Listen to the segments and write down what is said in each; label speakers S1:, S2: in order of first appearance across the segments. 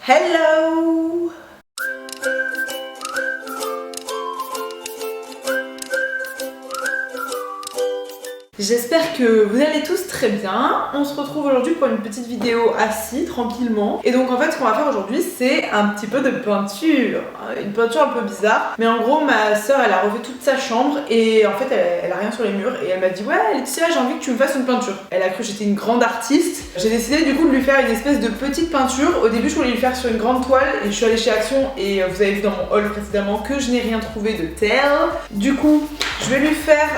S1: Hello! J'espère que vous allez tous très bien. On se retrouve aujourd'hui pour une petite vidéo assis tranquillement. Et donc en fait ce qu'on va faire aujourd'hui c'est un petit peu de peinture. Une peinture un peu bizarre. Mais en gros ma soeur elle a refait toute sa chambre et en fait elle a rien sur les murs. Et elle m'a dit ouais Laetitia j'ai envie que tu me fasses une peinture. Elle a cru que j'étais une grande artiste. J'ai décidé du coup de lui faire une espèce de petite peinture. Au début je voulais lui faire sur une grande toile et je suis allée chez Action et vous avez vu dans mon haul précédemment que je n'ai rien trouvé de tel. Du coup je vais lui faire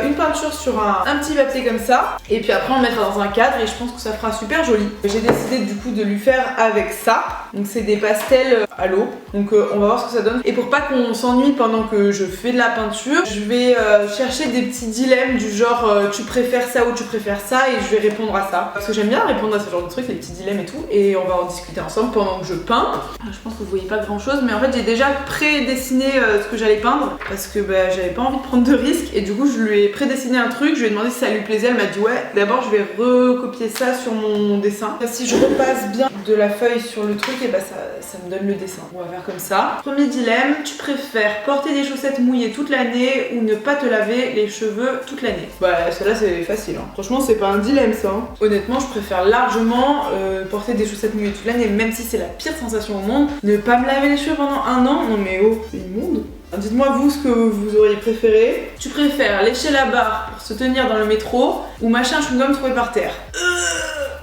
S1: une peinture sur un petit papier comme ça et puis après on le mettra dans un cadre et je pense que ça fera super joli. J'ai décidé du coup de lui faire avec ça. Donc c'est des pastels à l'eau. Donc on va voir ce que ça donne. Et pour pas qu'on s'ennuie pendant que je fais de la peinture, je vais chercher des petits dilemmes du genre tu préfères ça ou tu préfères ça et je vais répondre à ça. Parce que j'aime bien répondre à ce genre de trucs, les petits dilemmes et tout. Et on va en discuter ensemble pendant que je peins. Je pense que vous voyez pas grand chose mais en fait j'ai déjà prédessiné ce que j'allais peindre parce que j'avais pas envie de prendre de risques et du coup je lui ai prédessiné un truc, je lui ai demandé si ça lui plaisait, elle m'a dit ouais, d'abord je vais recopier ça sur mon dessin. Si je repasse bien de la feuille sur le truc et ça me donne le dessin. On va faire comme ça. Premier dilemme, tu préfères porter des chaussettes mouillées toute l'année ou ne pas te laver les cheveux toute l'année? Bah celle-là c'est facile hein. Franchement c'est pas un dilemme ça hein. Honnêtement je préfère largement porter des chaussettes mouillées toute l'année même si c'est la pire sensation au monde. Ne pas me laver les cheveux pendant un an, non mais oh, c'est immonde. Dites-moi vous ce que vous auriez préféré. Tu préfères lécher la barre pour se tenir dans le métro ou mâcher un chewing-gum trouvé par terre?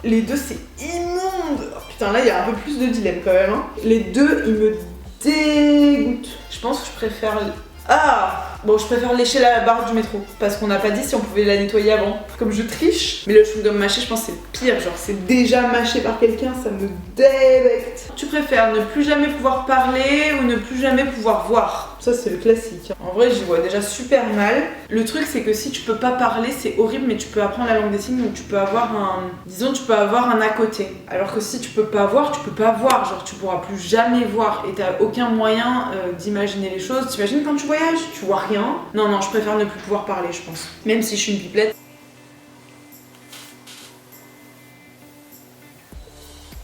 S1: Les deux c'est immonde. Oh, putain là il y a un peu plus de dilemme quand même hein. Les deux ils me dégoûtent. Je pense que je préfère... Bon, je préfère lécher la barre du métro parce qu'on n'a pas dit si on pouvait la nettoyer avant. Comme je triche, mais le chewing-gum mâché, je pense que c'est le pire. Genre, c'est déjà mâché par quelqu'un, ça me débecte. Tu préfères ne plus jamais pouvoir parler ou ne plus jamais pouvoir voir? Ça, c'est le classique. En vrai, j'y vois déjà super mal. Le truc, c'est que si tu peux pas parler, c'est horrible, mais tu peux apprendre la langue des signes donc tu peux avoir un. Disons, tu peux avoir un à côté. Alors que si tu peux pas voir, tu peux pas voir. Genre, tu pourras plus jamais voir et t'as aucun moyen d'imaginer les choses. T'imagines quand tu voyages, tu vois rien. Non, non, je préfère ne plus pouvoir parler, je pense. Même si je suis une pipelette.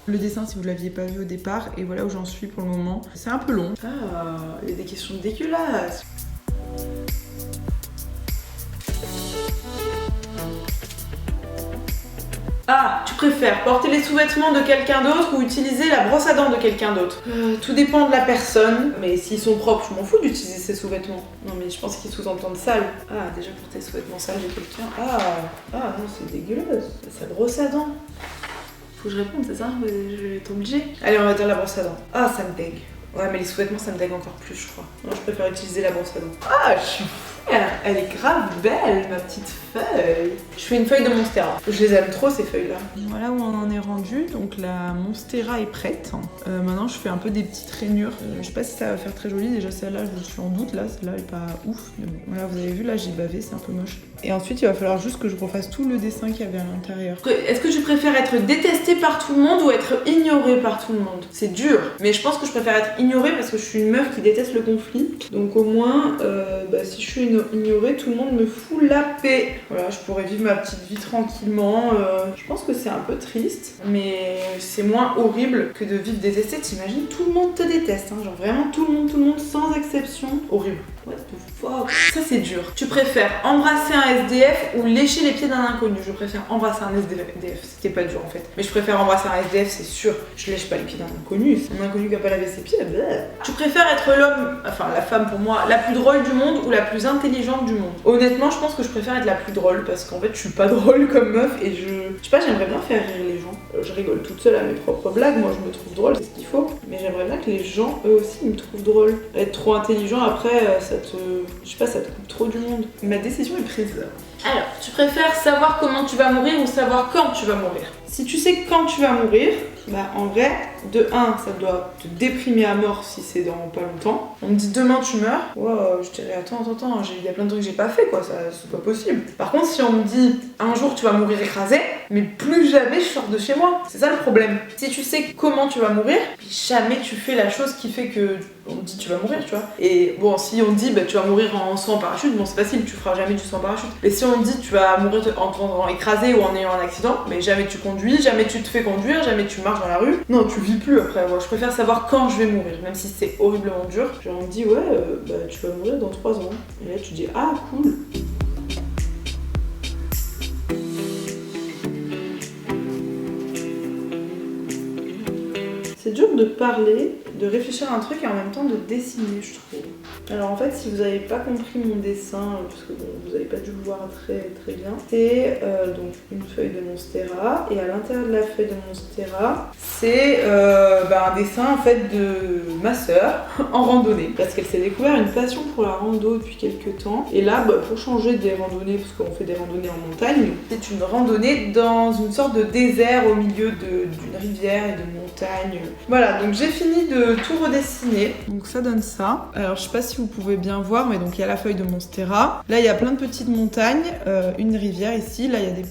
S1: Le dessin, si vous ne l'aviez pas vu au départ, et voilà où j'en suis pour le moment. C'est un peu long. Il y a des questions dégueulasses. Tu préfères porter les sous-vêtements de quelqu'un d'autre ou utiliser la brosse à dents de quelqu'un d'autre? Tout dépend de la personne, mais s'ils sont propres, je m'en fous d'utiliser ces sous-vêtements. Non mais je pense qu'ils sous-entendent sale. Déjà porter les sous-vêtements sales de quelqu'un. Non c'est dégueulasse. Sa brosse à dents. Faut que je réponde, c'est ça? Je vais être obligée. Allez, on va dire la brosse à dents. Ça me dégue. Ouais, mais les sous-vêtements, ça me dégue encore plus, je crois. Non, je préfère utiliser la brosse à dents. Je suis fière. Elle est grave belle, ma petite feuille. Je fais une feuille de Monstera. Je les aime trop, ces feuilles-là. Voilà où on en est rendu. Donc, la Monstera est prête. Maintenant, je fais un peu des petites rainures. Je sais pas si ça va faire très joli. Déjà, celle-là, je suis en doute. Là, celle-là est pas ouf. Mais bon, voilà, vous avez vu, là, j'ai bavé. C'est un peu moche. Et ensuite, il va falloir juste que je refasse tout le dessin qu'il y avait à l'intérieur. Est-ce que tu préfères être détestée par tout le monde ou être ignorée par tout le monde? C'est dur. Mais je pense que je préfère être ignorée parce que je suis une meuf qui déteste le conflit. Donc au moins, si je suis ignorée, tout le monde me fout la paix. Voilà, je pourrais vivre ma petite vie tranquillement. Je pense que c'est un peu triste, mais c'est moins horrible que de vivre détestée. T'imagines, tout le monde te déteste. Hein. Genre vraiment tout le monde, sans exception. Horrible. What the fuck? Ça c'est dur. Tu préfères embrasser un SDF ou lécher les pieds d'un inconnu? Je préfère embrasser un SDF. C'était pas dur en fait. Mais je préfère embrasser un SDF, c'est sûr. Je lèche pas les pieds d'un inconnu. C'est un inconnu qui a pas lavé ses pieds. Tu préfères être l'homme, enfin la femme pour moi, la plus drôle du monde ou la plus intelligente du monde? Honnêtement, je pense que je préfère être la plus drôle parce qu'en fait, je suis pas drôle comme meuf et je sais pas, j'aimerais bien faire rire les gens. Je rigole toute seule à mes propres blagues. Moi, je me trouve drôle, c'est ce qu'il faut. Mais j'aimerais bien que les gens, eux aussi, me trouvent drôle. Être trop intelligent, après, je sais pas, ça te coupe trop du monde. Ma décision est prise. Alors, tu préfères savoir comment tu vas mourir ou savoir quand tu vas mourir? Si tu sais quand tu vas mourir, en vrai, de 1, ça doit te déprimer à mort si c'est dans pas longtemps. On me dit demain tu meurs, je dirais attends, il y a plein de trucs que j'ai pas fait quoi, ça c'est pas possible. Par contre, si on me dit un jour tu vas mourir écrasé, mais plus jamais je sors de chez moi. C'est ça le problème. Si tu sais comment tu vas mourir, jamais tu fais la chose qui fait que on te dit tu vas mourir, tu vois. Et bon, si on te dit bah, tu vas mourir en saut en parachute, bon c'est facile, tu feras jamais du saut en parachute. Mais si on te dit tu vas mourir en te faisant écraser ou en ayant un accident, mais jamais tu conduis, jamais tu te fais conduire, jamais tu marches dans la rue, non tu vis plus après. Moi je préfère savoir quand je vais mourir, même si c'est horriblement dur. Genre on me dit ouais bah tu vas mourir dans 3 ans. Et là tu dis ah cool. C'est dur de parler, de réfléchir à un truc et en même temps de dessiner, je trouve. Alors en fait, si vous n'avez pas compris mon dessin, parce que bon, vous n'avez pas dû le voir très bien, c'est donc une feuille de Monstera, et à l'intérieur de la feuille de Monstera, c'est un dessin en fait de ma sœur en randonnée, parce qu'elle s'est découvert une passion pour la rando depuis quelques temps, et là, pour changer des randonnées, parce qu'on fait des randonnées en montagne, c'est une randonnée dans une sorte de désert au milieu d'une rivière et de montagnes. Voilà, donc j'ai fini de tout redessiner, donc ça donne ça. Alors je sais pas si vous pouvez bien voir, mais donc il y a la feuille de Monstera. Là il y a plein de petites montagnes, une rivière ici, là il y a des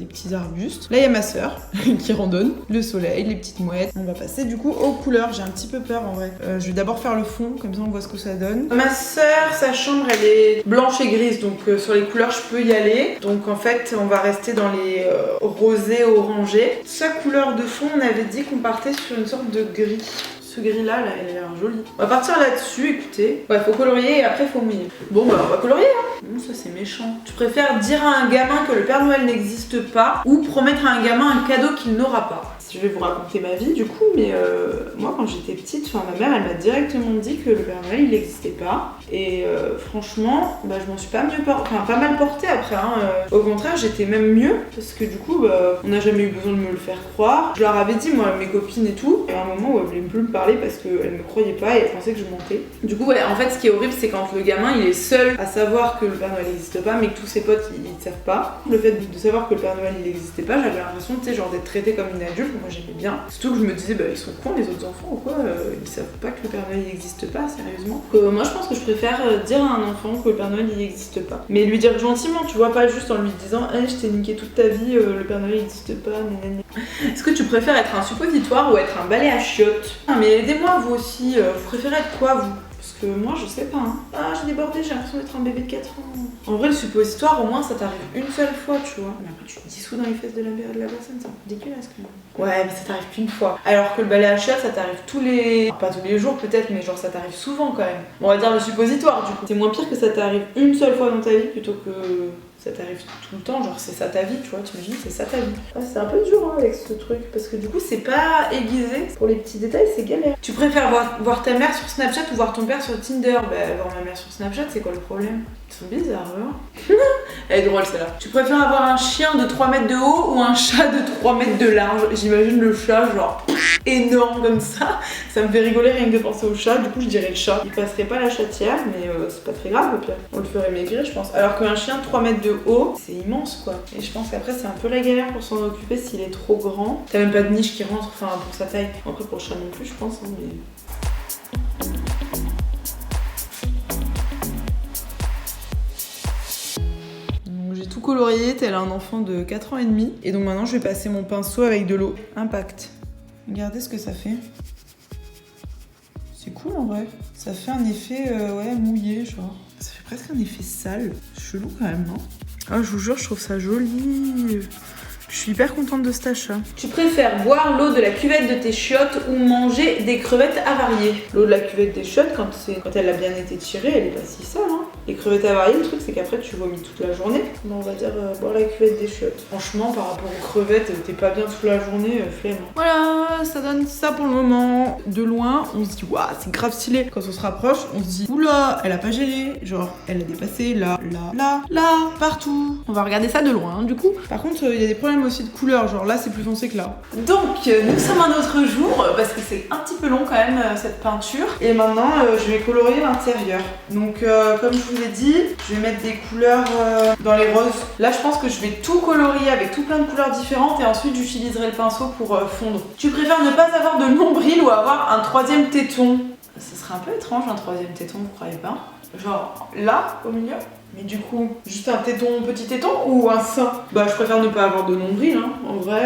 S1: petits arbustes. Là il y a ma sœur qui randonne, le soleil, les petites mouettes. On va passer du coup aux couleurs, j'ai un petit peu peur en vrai. Je vais d'abord faire le fond, comme ça on voit ce que ça donne. Ma sœur, sa chambre elle est blanche et grise, donc sur les couleurs je peux y aller. Donc en fait on va rester dans les rosés orangés. Sa couleur de fond, on avait dit qu'on partait sur une sorte de gris. Ce gris là, elle a l'air jolie. On va partir là-dessus, écoutez. Ouais, faut colorier et après faut mouiller. Bon bah on va colorier hein. Ça c'est méchant. Tu préfères dire à un gamin que le Père Noël n'existe pas ou promettre à un gamin un cadeau qu'il n'aura pas? Je vais vous raconter ma vie du coup, mais moi quand j'étais petite, ma mère elle m'a directement dit que le Père Noël il n'existait pas. Et franchement, je m'en suis pas pas mal portée après. Au contraire, j'étais même mieux parce que du coup, on n'a jamais eu besoin de me le faire croire. Je leur avais dit, moi, mes copines et tout. Et à un moment où elles voulaient plus me parler parce qu'elles me croyaient pas et elles pensaient que je mentais. Du coup, en fait, ce qui est horrible, c'est quand le gamin il est seul à savoir que le Père Noël n'existe pas, mais que tous ses potes ils ne savent pas. Le fait de savoir que le Père Noël il n'existait pas, j'avais l'impression, genre d'être traitée comme une adulte. Moi, j'aimais bien. Surtout que je me disais, ils sont cons les autres enfants ou quoi, ils savent pas que le Père Noël n'existe pas, sérieusement. Moi, je pense que je préfère dire à un enfant que le Père Noël il n'existe pas. Mais lui dire gentiment, tu vois, pas juste en lui disant hey, je t'ai niqué toute ta vie, le Père Noël il n'existe pas, nanana. Est-ce que tu préfères être un suppositoire ou être un balai à chiottes? Ah, mais aidez-moi vous aussi, vous préférez être quoi vous? Parce que moi je sais pas hein. Ah j'ai débordé, j'ai l'impression d'être un bébé de 4 ans. En vrai le suppositoire au moins ça t'arrive une seule fois tu vois. Mais après tu te dissous dans les fesses de la personne, c'est un peu dégueulasse quand même. Ouais mais ça t'arrive qu'une fois. Alors que le balai à chiottes ça t'arrive pas tous les jours peut-être, mais genre ça t'arrive souvent quand même. On va dire le suppositoire du coup. C'est moins pire que ça t'arrive une seule fois dans ta vie plutôt que ça t'arrive tout le temps, genre c'est ça ta vie, tu vois, t'imagines, c'est ça ta vie. Ah, c'est un peu dur hein, avec ce truc, parce que du coup c'est pas aiguisé, pour les petits détails c'est galère. Tu préfères voir ta mère sur Snapchat ou voir ton père sur Tinder? Voir ma mère sur Snapchat, c'est quoi le problème? Ils sont bizarres, hein. Elle est drôle celle-là. Tu préfères avoir un chien de 3 mètres de haut ou un chat de 3 mètres de large? J'imagine le chat genre énorme comme ça. Ça me fait rigoler rien que de penser au chat, du coup je dirais le chat. Il passerait pas la chatière, mais c'est pas très grave au pire. On le ferait maigrir je pense. Alors qu'un chien de 3 mètres de haut, c'est immense quoi. Et je pense qu'après c'est un peu la galère pour s'en occuper s'il est trop grand. T'as même pas de niche qui rentre, enfin pour sa taille. Après pour le chat non plus je pense, hein, mais... J'ai tout colorié tel un enfant de 4 ans et demi. Et donc maintenant je vais passer mon pinceau avec de l'eau. Impact. Regardez ce que ça fait. C'est cool en vrai. Ça fait un effet mouillé genre. Ça fait presque un effet sale. Chelou quand même, non? Ah je vous jure je trouve ça joli. Je suis hyper contente de cet achat. Tu préfères boire l'eau de la cuvette de tes chiottes ou manger des crevettes avariées? L'eau de la cuvette des chiottes, quand elle a bien été tirée, elle est pas si sale. Hein. Les crevettes avariées, le truc c'est qu'après tu vomis toute la journée. Mais on va dire boire la cuvette des chiottes. Franchement, par rapport aux crevettes, t'es pas bien toute la journée, flemme. Voilà, ça donne ça pour le moment. De loin, on se dit waouh, c'est grave stylé. Quand on se rapproche, on se dit oula, elle a pas géré. Genre, elle a dépassé là, partout. On va regarder ça de loin, hein, du coup. Par contre, il y a des problèmes aussi de couleur, genre là c'est plus foncé que là. Donc nous sommes un autre jour parce que c'est un petit peu long quand même cette peinture et maintenant je vais colorier l'intérieur. Donc comme je vous ai dit, je vais mettre des couleurs dans les roses. Là je pense que je vais tout colorier avec tout plein de couleurs différentes et ensuite j'utiliserai le pinceau pour fondre. Tu préfères ne pas avoir de nombril ou avoir un troisième téton? Ce serait un peu étrange un troisième téton, vous croyez pas? Genre là au milieu? Mais du coup, juste un téton, petit téton ou un sein? Bah je préfère ne pas avoir de nombril, hein. En vrai,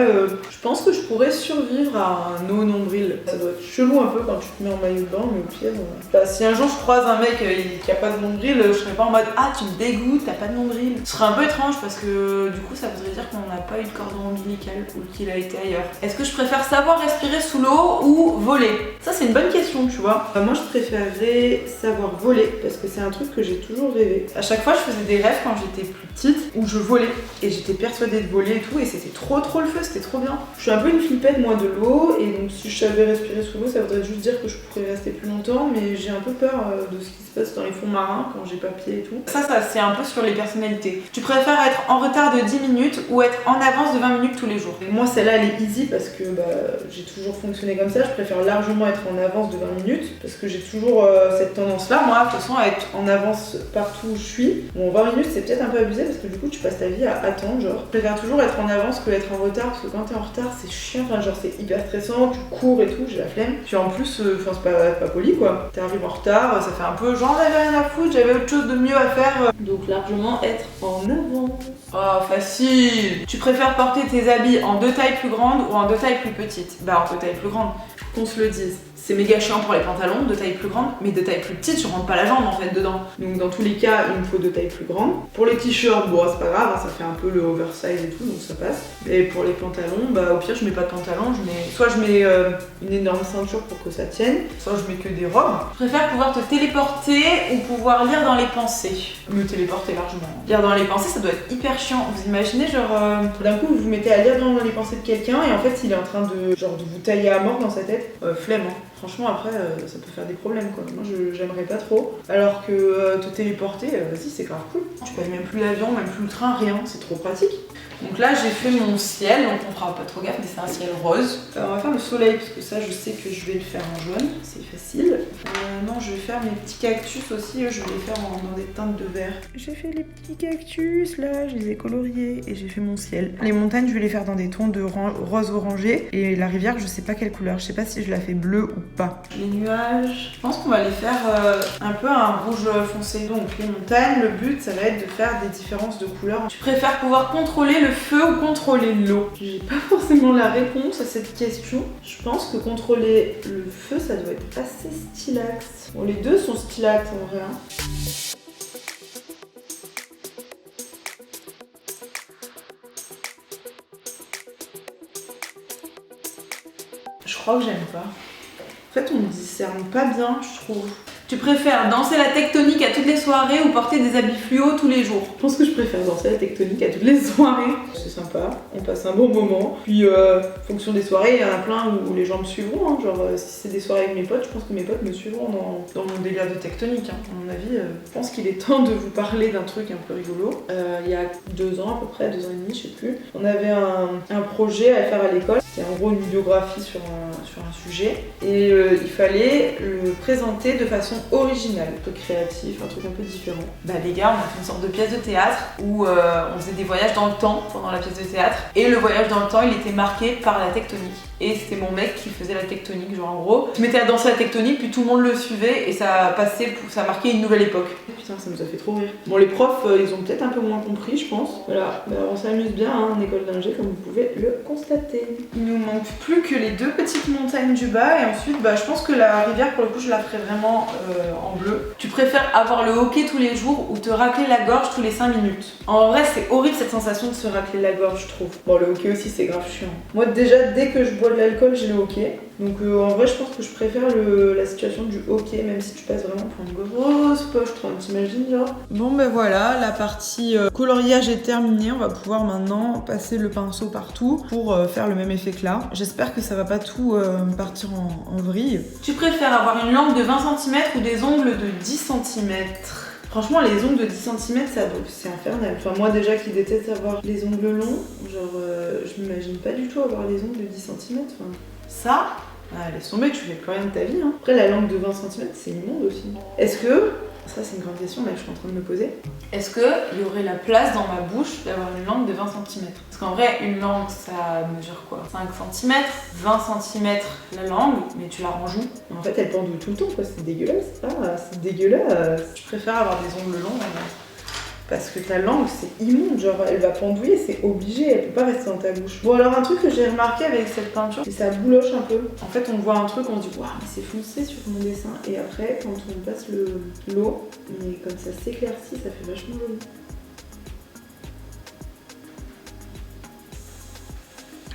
S1: je pense que je pourrais survivre à un no nombril. Ça doit être chelou un peu quand tu te mets en maillot de bain, mais au pire... Bah si un jour je croise un mec qui a pas de nombril, je serais pas en mode ah tu me dégoûtes, t'as pas de nombril. Ce serait un peu étrange parce que du coup ça voudrait dire qu'on n'a pas eu de cordon ombilical ou qu'il a été ailleurs. Est-ce que je préfère savoir respirer sous l'eau ou voler? Ça c'est une bonne question, tu vois. Moi je préférerais savoir voler parce que c'est un truc que j'ai toujours rêvé. À chaque fois je faisais des rêves quand j'étais plus petite où je volais et j'étais persuadée de voler et tout et c'était trop le feu, c'était trop bien. Je suis un peu une flippette moi de l'eau et donc si je savais respirer sous l'eau ça voudrait juste dire que je pourrais rester plus longtemps, mais j'ai un peu peur de ce qui se passe dans les fonds marins quand j'ai pas pied et tout. Ça c'est un peu sur les personnalités. Tu préfères être en retard de 10 minutes ou être en avance de 20 minutes tous les jours? Et moi celle-là elle est easy parce que j'ai toujours fonctionné comme ça. Je préfère largement être en avance de 20 minutes parce que j'ai toujours cette tendance là moi de toute façon à être en avance partout où je suis. Bon 20 minutes c'est peut-être un peu abusé parce que du coup tu passes ta vie à attendre genre. Je préfère toujours être en avance que être en retard parce que quand t'es en retard c'est chiant, enfin genre c'est hyper stressant, tu cours et tout, j'ai la flemme. Puis en plus c'est pas poli quoi. T'arrives en retard, ça fait un peu genre j'avais rien à foutre, j'avais autre chose de mieux à faire. Donc largement être en avance. Oh facile. Tu préfères porter tes habits en 2 tailles plus grandes ou en 2 tailles plus petites? Bah en 2 tailles plus grandes, qu'on se le dise. C'est méga chiant pour les pantalons, 2 tailles plus grandes, mais 2 tailles plus petites, je rentre pas la jambe en fait dedans. Donc dans tous les cas, il me faut 2 tailles plus grandes. Pour les t-shirts, bon c'est pas grave, hein, ça fait un peu le oversize et tout, donc ça passe. Et pour les pantalons, bah au pire je mets pas de pantalon, soit je mets une énorme ceinture pour que ça tienne, soit je mets que des robes. Je préfère pouvoir te téléporter ou pouvoir lire dans les pensées. Me téléporter largement. Lire dans les pensées, ça doit être hyper chiant. Vous imaginez genre d'un coup vous vous mettez à lire dans les pensées de quelqu'un et en fait il est en train de vous tailler à mort dans sa tête. Flemme hein. Franchement après ça peut faire des problèmes quoi. Moi j'aimerais pas trop. Alors que te téléporter, vas-y c'est grave cool. Tu payes même plus l'avion, même plus le train, rien, c'est trop pratique. Donc là j'ai fait mon ciel, donc on fera pas trop gaffe mais c'est un ciel rose. On va faire le soleil parce que ça je sais que je vais le faire en jaune, c'est facile. Non je vais faire mes petits cactus aussi, je vais les faire dans des teintes de vert. J'ai fait les petits cactus là, je les ai coloriés et j'ai fait mon ciel. Les montagnes je vais les faire dans des tons de rose orangé et la rivière je sais pas quelle couleur, je sais pas si je la fais bleue ou pas. Les nuages, je pense qu'on va les faire un peu un rouge foncé. Donc les montagnes, le but ça va être de faire des différences de couleurs. Tu préfères pouvoir contrôler le feu ou contrôler l'eau? J'ai pas forcément la réponse à cette question. Je pense que contrôler le feu ça doit être assez stylax. Bon les deux sont stylax en vrai. Hein. Je crois que j'aime pas. En fait on me discerne pas bien je trouve. Tu préfères danser la tectonique à toutes les soirées ou porter des habits fluo tous les jours? Je pense que je préfère danser la tectonique à toutes les soirées. C'est sympa, on passe un bon moment. Puis en fonction des soirées, il y en a plein où les gens me suivront. Hein. Genre si c'est des soirées avec mes potes, je pense que mes potes me suivront dans mon délire de tectonique. Hein. À mon avis, je pense qu'il est temps de vous parler d'un truc un peu rigolo. Il y a 2 ans à peu près, 2 ans et demi, je sais plus. On avait un projet à faire à l'école. C'était en gros une biographie sur un sujet. Et il fallait le présenter de façon originale, un peu créatif, un truc un peu différent. Bah les gars, on a fait une sorte de pièce de théâtre où on faisait des voyages dans le temps pendant la pièce de théâtre et le voyage dans le temps il était marqué par la tectonique et c'était mon mec qui faisait la tectonique, genre en gros je mettais à danser la tectonique puis tout le monde le suivait et ça passait, ça marquait une nouvelle époque. Putain ça nous a fait trop rire. Bon les profs ils ont peut-être un peu moins compris je pense. Voilà, bah, on s'amuse bien hein, en école d'ingé comme vous pouvez le constater. Il nous manque plus que les 2 petites montagnes du bas et ensuite bah je pense que la rivière pour le coup je la ferai vraiment en bleu. Tu préfères avoir le hoquet tous les jours ou te racler la gorge tous les 5 minutes? En vrai c'est horrible cette sensation de se racler la gorge je trouve. Bon le hoquet aussi c'est grave chiant. Moi déjà dès que je bois de l'alcool j'ai le hoquet. Donc en vrai je pense que je préfère la situation du hoquet même si tu passes vraiment pour une grosse poche, t'imagines genre. Bon ben voilà, la partie coloriage est terminée, on va pouvoir maintenant passer le pinceau partout pour faire le même effet que là. J'espère que ça va pas tout partir en vrille. Tu préfères avoir une langue de 20 cm ou des ongles de 10 cm? Franchement, les ongles de 10 cm, c'est infernal. Enfin, moi déjà qui déteste avoir les ongles longs, genre, je m'imagine pas du tout avoir les ongles de 10 cm. Enfin, ça, laisse tomber, tu fais plus rien de ta vie. Hein. Après, la langue de 20 cm, c'est immonde aussi. Est-ce que, ça c'est une grande question là que je suis en train de me poser, est-ce qu'il y aurait la place dans ma bouche d'avoir une langue de 20 cm? Parce qu'en vrai, une langue, ça mesure quoi? 5 cm, 20 cm la langue, mais tu la ranges où? En fait, elle pendouille tout le temps, quoi. C'est dégueulasse. Ah, c'est dégueulasse. Je préfère avoir des ongles longs, maintenant. parce que ta langue c'est immonde, genre elle va pendouiller, c'est obligé, elle peut pas rester dans ta bouche. Bon alors un truc que j'ai remarqué avec cette peinture, c'est que ça bouloche un peu. En fait on voit un truc, on se dit waouh mais c'est foncé sur mon dessin, et après quand on passe l'eau, mais comme ça s'éclaircit, ça fait vachement joli.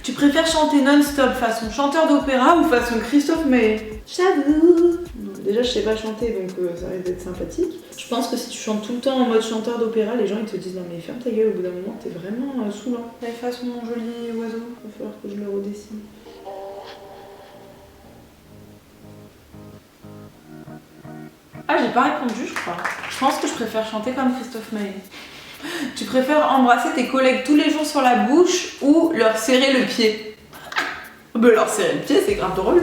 S1: Tu préfères chanter non-stop façon chanteur d'opéra ou façon Christophe Maé? J'avoue. Déjà je sais pas chanter donc ça risque d'être sympathique. Je pense que si tu chantes tout le temps en mode chanteur d'opéra, les gens ils te disent non mais ferme ta gueule, au bout d'un moment t'es vraiment saoulant. Allez, fasse mon joli oiseau, il va falloir que je le redessine. Ah j'ai pas répondu je crois. Je pense que je préfère chanter comme Christophe Maé. Tu préfères embrasser tes collègues tous les jours sur la bouche ou leur serrer le pied? Bah leur serrer le pied c'est grave drôle.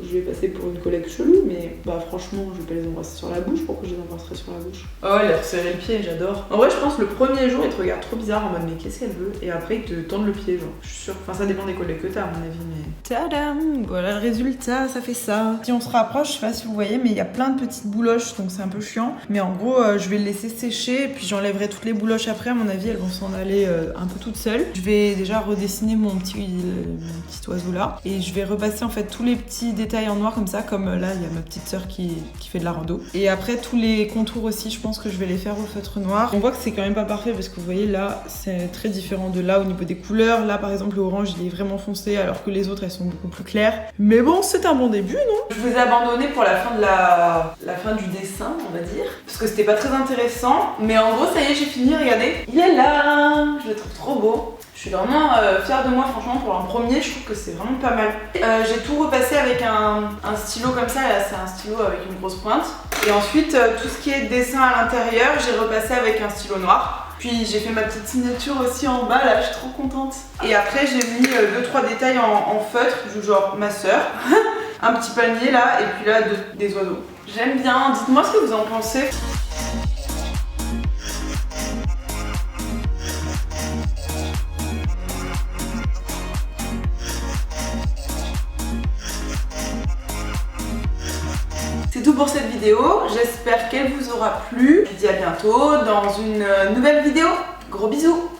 S1: Je vais passer pour une collègue chelou, mais bah franchement je vais pas les embrasser sur la bouche, pourquoi je les embrasserais sur la bouche? Oh leur serrer le pied, j'adore. En vrai je pense le premier jour ils te regardent trop bizarre en mode mais qu'est-ce qu'elle veut? Et après ils te tendent le pied genre, je suis sûre, enfin ça dépend des collègues que t'as à mon avis mais... Tadam! Voilà le résultat, ça fait ça. Si on se rapproche, je sais pas si vous voyez mais il y a plein de petites bouloches donc c'est un peu chiant. Mais en gros je vais le laisser sécher et puis j'enlèverai toutes les bouloches après, à mon avis elles vont s'en aller un peu toutes seules. Je vais déjà redessiner mon petit oiseau là et je vais repasser en fait tous les petits détails en noir comme ça, comme là il y a ma petite sœur qui fait de la rando. Et après tous les contours aussi, je pense que je vais les faire au feutre noir. On voit que c'est quand même pas parfait parce que vous voyez là c'est très différent de là au niveau des couleurs. Là par exemple le orange il est vraiment foncé alors que les autres elles sont beaucoup plus claires. Mais bon c'est un bon début non? Je vous ai abandonné pour la fin de la fin du dessin on va dire. Parce que c'était pas très intéressant. Mais en gros ça y est j'ai fini, regardez. Il est là, je le trouve trop beau. Je suis vraiment fière de moi franchement pour un premier, je trouve que c'est vraiment pas mal. J'ai tout repassé avec un stylo comme ça, là c'est un stylo avec une grosse pointe. Et ensuite tout ce qui est dessin à l'intérieur, j'ai repassé avec un stylo noir. Puis j'ai fait ma petite signature aussi en bas, là je suis trop contente. Et après j'ai mis 2-3 détails en feutre, du genre ma soeur, un petit palmier là, et puis là des oiseaux. J'aime bien, dites-moi ce que vous en pensez. C'est tout pour cette vidéo, j'espère qu'elle vous aura plu. Je vous dis à bientôt dans une nouvelle vidéo. Gros bisous!